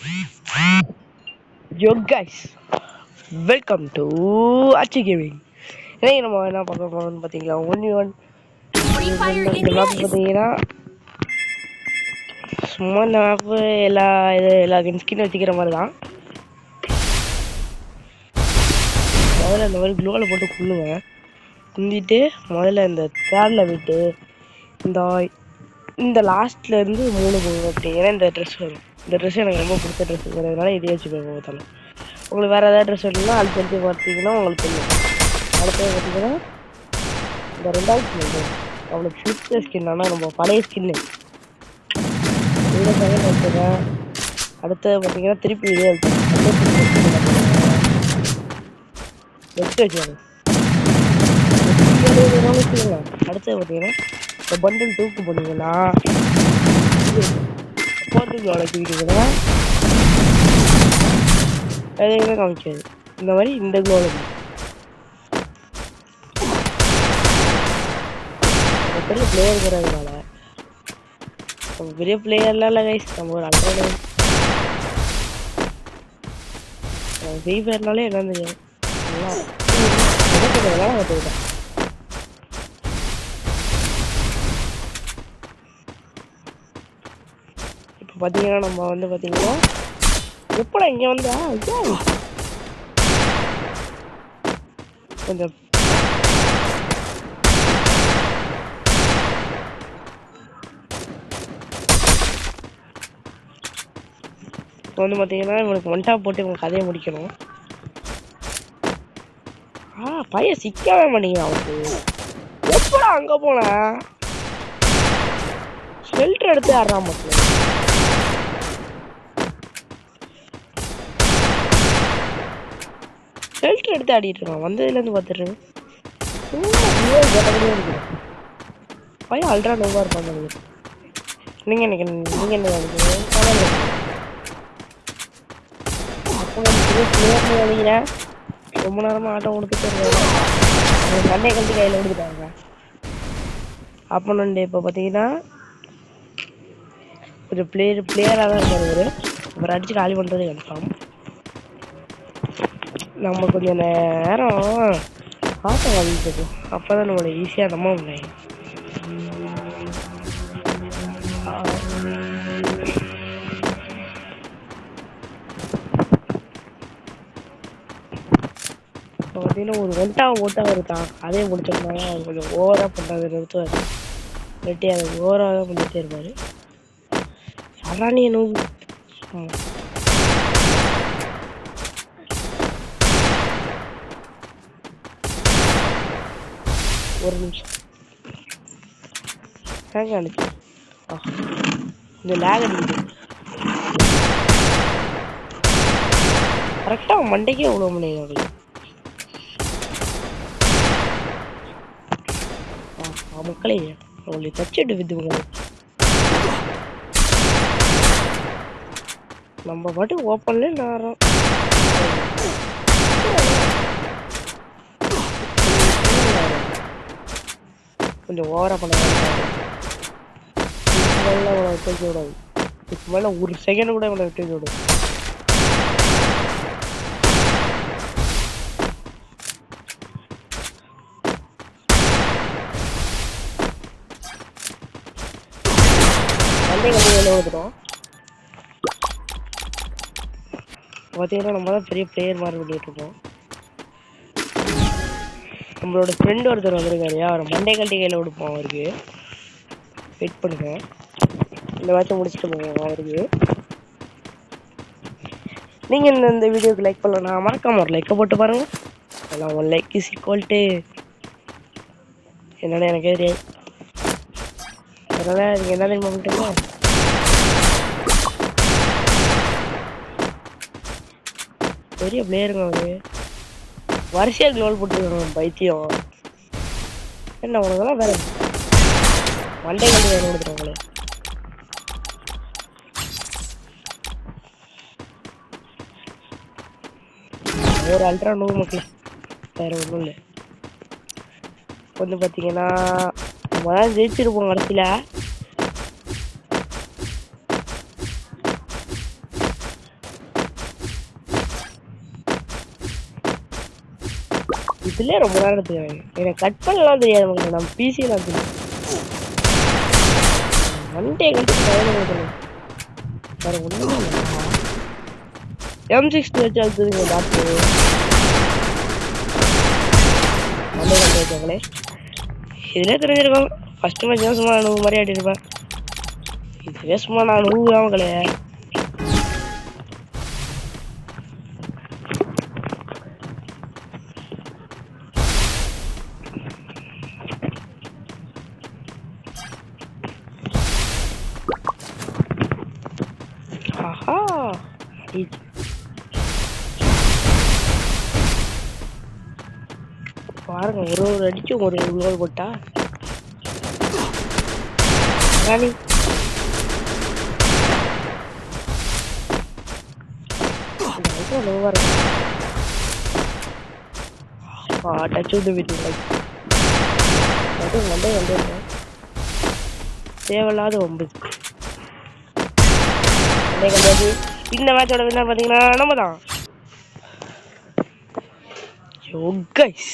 Yo guys, welcome to Achi Gaming. இன்னைக்கு நம்ம என்ன பார்க்க போறோம்னு பார்த்தீங்களா, இந்த மேப் பார்த்தீங்கன்னா சும்மா இந்த மேப் எல்லா ஸ்கின் வச்சுக்கிற மாதிரி தான். முதல்ல இந்த மாதிரி க்ளோவில் போட்டு குள்ளுவேன். குந்திட்டு முதல்ல இந்த தேர்டில் விட்டு இந்த லாஸ்ட்ல இருந்து 3 போகும் அப்படிங்கிற இந்த ட்ரெஸ் வரும். இந்த ட்ரெஸ் எனக்கு ரொம்ப பிடிச்ச ட்ரெஸ்ஸுங்கிறதுனால இதே வச்சு பார்த்தாலும் உங்களுக்கு வேறு ஏதாவது ட்ரெஸ் வேணும்னா அது தெரிஞ்சு பார்த்தீங்கன்னா உங்களுக்கு தெரியும். அடுத்தது பார்த்தீங்கன்னா இந்த 2வது ஸ்கின் அவளுக்கு ஃபியூச்சர் ஸ்கின், ஆனால் நம்ம பழைய ஸ்கின்னு இதை செகண்ட் வச்சுருக்கேன். அடுத்தது பார்த்தீங்கன்னா திருப்பி இதே வச்சு வச்சுக்கோங்க. அடுத்தது பார்த்தீங்கன்னா இந்த பண்டில் தூக்கு போனீங்கன்னா போட்டுக்கு வளர்த்துக்கிட்டீங்கன்னா எதையுமே காமிக்காது. இந்த மாதிரி இந்த க்ளோவில் பெரிய பிளேயருங்கிறதுனால நம்ம பெரிய பிளேயர்லாம் இல்லை கைஸ். நம்ம ஒரு அல்ட்ரா ஃப்ரீ ஃபயர்னாலே என்னன்னு தெரியாது. கற்றுக்கிட்டேன். இப்போ பார்த்தீங்கன்னா நம்ம வந்து பார்த்தீங்கன்னா எப்படா இங்கே வந்தா கொஞ்சம் இப்போ வந்து பார்த்தீங்கன்னா இவனுக்கு ஒன்டா போட்டு இவங்க கதையை முடிக்கணும். பையன் சிக்கவே மாட்டேங்க. அவனுக்கு எப்படா அங்கே போன ஷெல்டர் எடுத்து ஆடுறான். மக்கள் ஷெல்டர் எடுத்து ஆடிட்டு இருக்கான். வந்ததுலேருந்து பார்த்துட்டு பையன் அல்ட்ரா நோவாக இருப்பாங்க. நீங்கள் என்ன நினைக்கிறீங்க? அப்போ நினைக்கிறேன் ரொம்ப நேரமாக ஆட்டம் கொடுத்துட்டு சண்டே கல்வி கையில் கொடுத்துட்டாங்க. அப்போ நண்டு இப்போ பார்த்தீங்கன்னா ஒரு பிளேயராக தான் இருக்காரு. அப்புறம் அடித்து காலி பண்ணுறது கன்ஃபார்ம். நம்ம கொஞ்சம் நேரம் ஆட்டம் காலிட்டு அப்போ தான் நம்மளை ஈஸியாக நம்ப முடியும். இப்போ பார்த்தீங்கன்னா ஒரு ஓட்டாக இருக்கான். அதே முடிச்சோம்னா அவர் கொஞ்சம் ஓவராக பண்ணுறது நிறுத்துவார். வெட்டி அதை ஓவராக தான் பண்ணிகிட்டே இருப்பார். சராணி நோவு ஒரு நிமிஷம் ஹேங் ஆனிச்சு. இந்த லேக் அடிக்குது கரெக்டாக மண்டைக்கே எவ்வளோ மணி ஆகுது. மக்களே அவங்களை தச்சுட்டு வித்துங்க. நம்ம பாட்டு ஓப்பன்ல நேரம் கொஞ்சம் ஓவரா பண்ண விட்டு விடாது. இதுக்கு மேல ஒரு செகண்ட் கூட இவனை விட்டு விடும். ஓதுறோம் பார்த்தீங்கன்னா நம்ம தான் பெரிய பிளேயர் மாதிரி பண்ணிட்டு இருக்கோம். நம்மளோட ஃப்ரெண்ட் ஒருத்தர் வந்திருக்காரு. அவர் மண்டே கல்ட்டி கையில் கொடுப்போம். அவருக்கு வெயிட் பண்ணுங்க, இந்த மேட்சை முடிச்சுட்டு போவோம். அவருக்கு நீங்கள் இந்த வீடியோக்கு லைக் பண்ணலாம், மறக்காம ஒரு லைக்கை போட்டு பாருங்க. எல்லாம் 1 லைக் இஸ் ஈக்குவல் டு என்னென்ன எனக்கே தெரியாது. அதனால் நீங்கள் என்ன தெரியுமா பண்ணிட்டீங்க, பெரிய பிளேயருங்க அவரு. வரிசையாக க்ளோல் போட்டுருக்காங்க பைத்தியம். என்ன உனக்கெல்லாம் வேற மண்டே கல்வி வேணும் கொடுத்துருவாங்களே. ஒரு அல்ட்ரா நூறு மக்கள் வேற ஒன்றும் இல்லை. வந்து பார்த்தீங்கன்னா நம்ம தான் ஜெயிச்சிருப்போம் கடைசியில். இதுல ரொம்ப நேரம் எடுத்துக்கிறேன். எனக்கு கட் பண்ணலாம் தெரியாது உங்களுக்கு. நம்ம பிசியில் அப்படி வண்டியை கட்டி வேற ஒன்றும் M60 வச்சு அழுத்துதுங்க டாக்டர். வந்தவங்களே இதுல தெரிஞ்சிருக்கோம். ஃபர்ஸ்ட் மேட்ச் சும்மா அனுபவம் மாதிரி ஆடிருப்பேன். இதுவே சும்மா நான் அனுபவம் அவங்களே. ஆஹா பாருங்க, ஒரு அடிச்சு ஒரு கோல் போட்டா ராணி. டச் விட்டு விட்டு தேவையில்லாத ஒம்பு கிடையாது. இந்த மேட்சோட வின்னர் பார்த்தீங்கன்னா நம்ம தான். யோ கைஸ்.